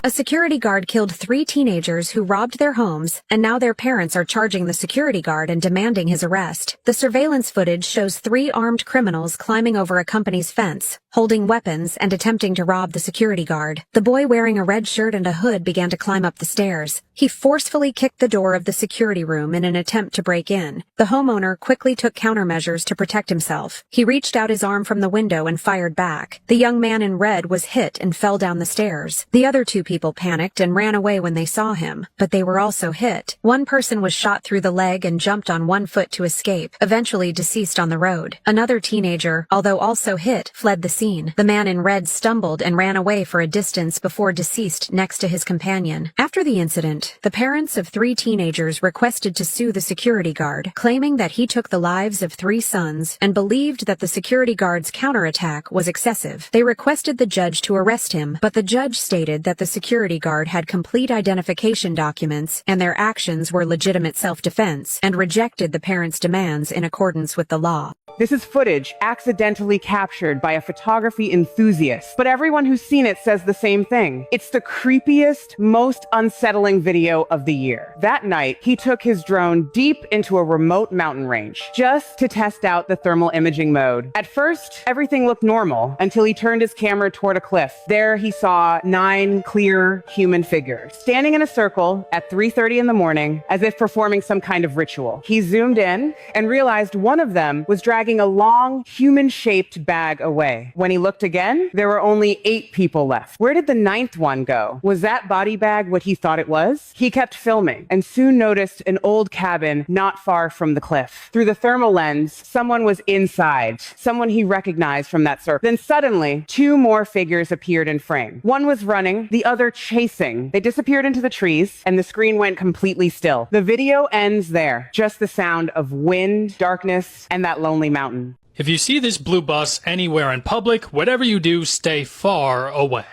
A security guard killed 3 teenagers who robbed their homes, and now their parents are charging the security guard and demanding his arrest. The surveillance footage shows 3 armed criminals climbing over a company's fence, holding weapons and attempting to rob the security guard. The boy wearing a red shirt and a hood began to climb up the stairs. He forcefully kicked the door of the security room in an attempt to break in. The homeowner quickly took countermeasures to protect himself. He reached out his arm from the window and fired back. The young man in red was hit and fell down the stairs. The other 2 people panicked and ran away when they saw him, but they were also hit. One person was shot through the leg and jumped on one foot to escape, eventually deceased on the road. Another teenager, although also hit, fled the scene. The man in red stumbled and ran away for a distance before deceased next to his companion. After the incident, the parents of 3 teenagers requested to sue the security guard, claiming that he took the lives of 3 sons and believed that the security guard's counterattack was excessive. They requested the judge to arrest him, but the judge stated that the security guard had complete identification documents and their actions were legitimate self-defense, and rejected the parents' demands in accordance with the law. This is footage accidentally captured by a photography enthusiast, but everyone who's seen it says the same thing. It's the creepiest, most unsettling video of the year. That night, he took his drone deep into a remote mountain range just to test out the thermal imaging mode. At first, everything looked normal until he turned his camera toward a cliff. There he saw 9 clear human figures standing in a circle at 3:30 in the morning as if performing some kind of ritual. He zoomed in and realized one of them was dragging a long, human-shaped bag away. When he looked again, there were only 8 people left. Where did the 9th one go? Was that body bag what he thought it was? He kept filming and soon noticed an old cabin not far from the cliff. Through the thermal lens, someone was inside, someone he recognized from that circle. Then suddenly, 2 more figures appeared in frame. One was running, the other chasing. They disappeared into the trees, and the screen went completely still. The video ends there. Just the sound of wind, darkness, and that lonely mountain. If you see this blue bus anywhere in public, whatever you do, stay far away.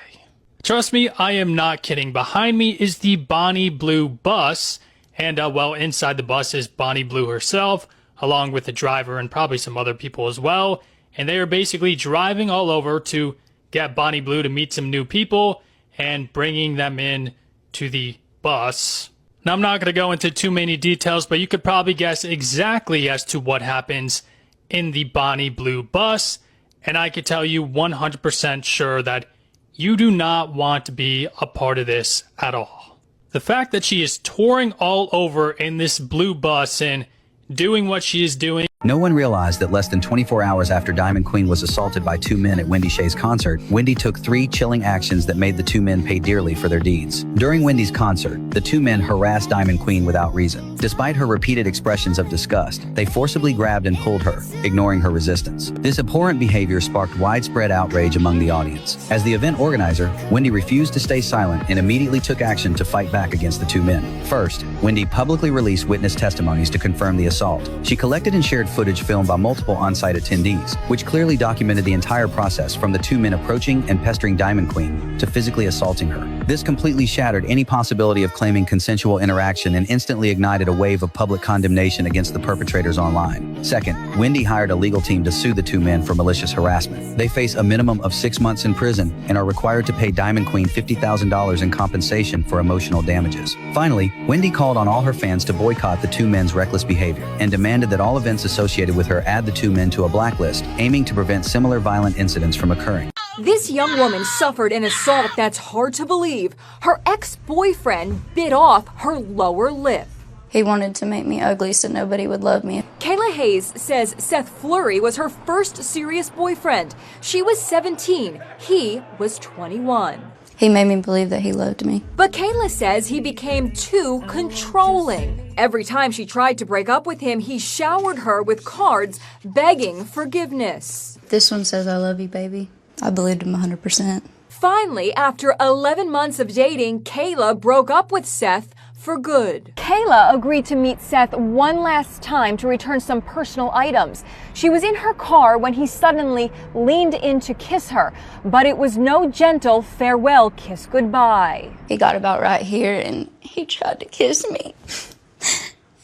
Trust me, I am not kidding. Behind me is the Bonnie Blue bus, and well, inside the bus is Bonnie Blue herself, along with the driver and probably some other people as well. And they are basically driving all over to get Bonnie Blue to meet some new people and bringing them in to the bus. Now, I'm not going to go into too many details, but you could probably guess exactly as to what happens in the Bonnie Blue bus, and I can tell you 100% sure that you do not want to be a part of this at all. The fact that she is touring all over in this blue bus and doing what she is doing. No one realized that less than 24 hours after Diamond Queen was assaulted by 2 men at Wendy Shay's concert, Wendy took 3 chilling actions that made the 2 men pay dearly for their deeds. During Wendy's concert, the 2 men harassed Diamond Queen without reason. Despite her repeated expressions of disgust, they forcibly grabbed and pulled her, ignoring her resistance. This abhorrent behavior sparked widespread outrage among the audience. As the event organizer, Wendy refused to stay silent and immediately took action to fight back against the 2 men. First, Wendy publicly released witness testimonies to confirm the assault. She collected and shared footage filmed by multiple on-site attendees, which clearly documented the entire process from the 2 men approaching and pestering Diamond Queen to physically assaulting her. This completely shattered any possibility of claiming consensual interaction and instantly ignited a wave of public condemnation against the perpetrators online. Second, Wendy hired a legal team to sue the 2 men for malicious harassment. They face a minimum of 6 months in prison and are required to pay Diamond Queen $50,000 in compensation for emotional damages. Finally, Wendy called on all her fans to boycott the 2 men's reckless behavior and demanded that all events associated with her add the 2 men to a blacklist, aiming to prevent similar violent incidents from occurring. This young woman suffered an assault that's hard to believe. Her ex-boyfriend bit off her lower lip. He wanted to make me ugly so nobody would love me. Kayla Hayes says Seth Fleury was her first serious boyfriend. She was 17. He was 21. He made me believe that he loved me. But Kayla says he became too controlling. Every time she tried to break up with him, he showered her with cards begging forgiveness. This one says, "I love you, baby." I believed him 100%. Finally, after 11 months of dating, Kayla broke up with Seth for good. Kayla agreed to meet Seth one last time to return some personal items. She was in her car when he suddenly leaned in to kiss her, but it was no gentle farewell kiss goodbye. He got about right here and he tried to kiss me.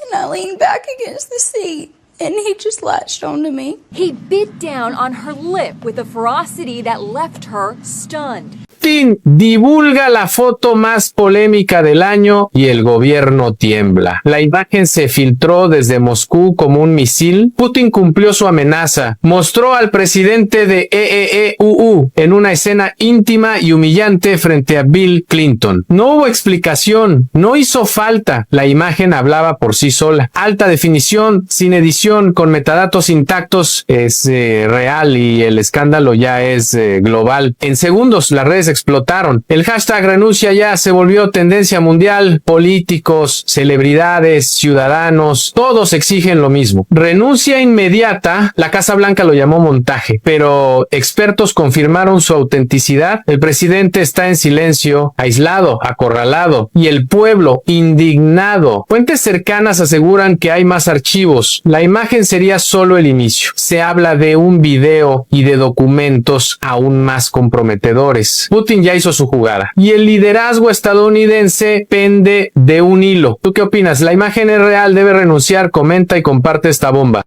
And I leaned back against the seat and he just latched onto me. He bit down on her lip with a ferocity that left her stunned. Putin divulga la foto más polémica del año y el gobierno tiembla. La imagen se filtró desde Moscú como un misil. Putin cumplió su amenaza. Mostró al presidente de EEUU en una escena íntima y humillante frente a Bill Clinton. No hubo explicación, no hizo falta. La imagen hablaba por sí sola. Alta definición, sin edición, con metadatos intactos, es real y el escándalo ya es global. En segundos las redes explotaron. El hashtag renuncia ya se volvió tendencia mundial. Políticos, celebridades, ciudadanos, todos exigen lo mismo. Renuncia inmediata. La Casa Blanca lo llamó montaje, pero expertos confirmaron su autenticidad. El presidente está en silencio, aislado, acorralado, y el pueblo indignado. Fuentes cercanas aseguran que hay más archivos. La imagen sería solo el inicio. Se habla de un video y de documentos aún más comprometedores. Putin ya hizo su jugada y el liderazgo estadounidense pende de un hilo. ¿Tú qué opinas? ¿La imagen es real? ¿Debe renunciar? Comenta y comparte esta bomba.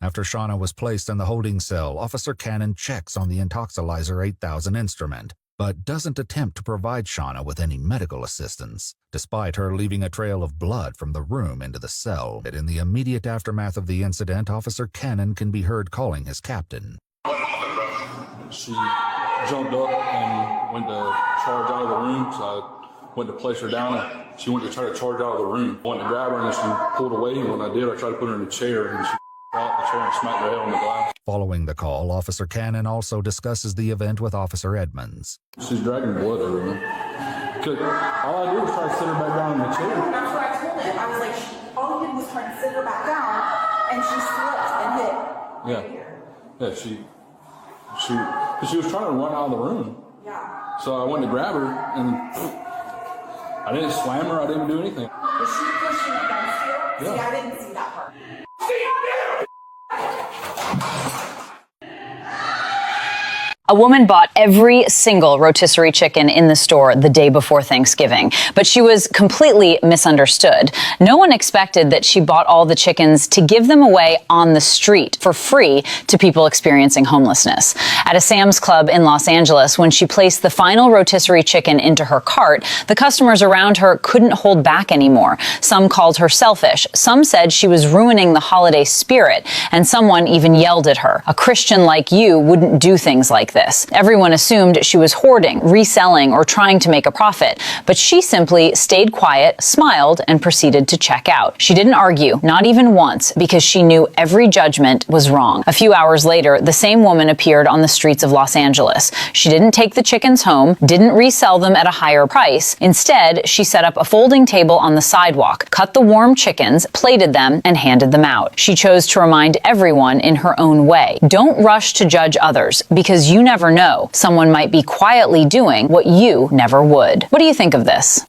After Shauna was placed in the holding cell, Officer Cannon checks on the Intoxilizer 8000 instrument, but doesn't attempt to provide Shauna with any medical assistance, despite her leaving a trail of blood from the room into the cell. In the immediate aftermath of the incident, Officer Cannon can be heard calling his captain. She jumped up and went to charge out of the room, so I went to place her down, and she went to try to charge out of the room. I went to grab her, and she pulled away, and when I did, I tried to put her in a chair, and she out the chair and smacked her head on the glass. Following the call, Officer Cannon also discusses the event with Officer Edmonds. She's dragging blood everywhere. All I did was try to sit her back down in the chair. That's what I told him. I was like, all he did was try to sit her back down, and she slipped and hit. Yeah, she was trying to run out of the room. Yeah. So I went to grab her, and I didn't slam her. I didn't do anything. Was she pushing against you? Yeah. See, I didn't see that part. A woman bought every single rotisserie chicken in the store the day before Thanksgiving, but she was completely misunderstood. No one expected that she bought all the chickens to give them away on the street for free to people experiencing homelessness. At a Sam's Club in Los Angeles, when she placed the final rotisserie chicken into her cart, the customers around her couldn't hold back anymore. Some called her selfish, some said she was ruining the holiday spirit, and someone even yelled at her. A Christian like you wouldn't do things like this. Everyone assumed she was hoarding, reselling, or trying to make a profit, but she simply stayed quiet, smiled, and proceeded to check out. She didn't argue, not even once, because she knew every judgment was wrong. A few hours later, the same woman appeared on the streets of Los Angeles. She didn't take the chickens home, didn't resell them at a higher price. Instead, she set up a folding table on the sidewalk, cut the warm chickens, plated them, and handed them out. She chose to remind everyone in her own way. Don't rush to judge others, because you never know. Someone might be quietly doing what you never would. What do you think of this?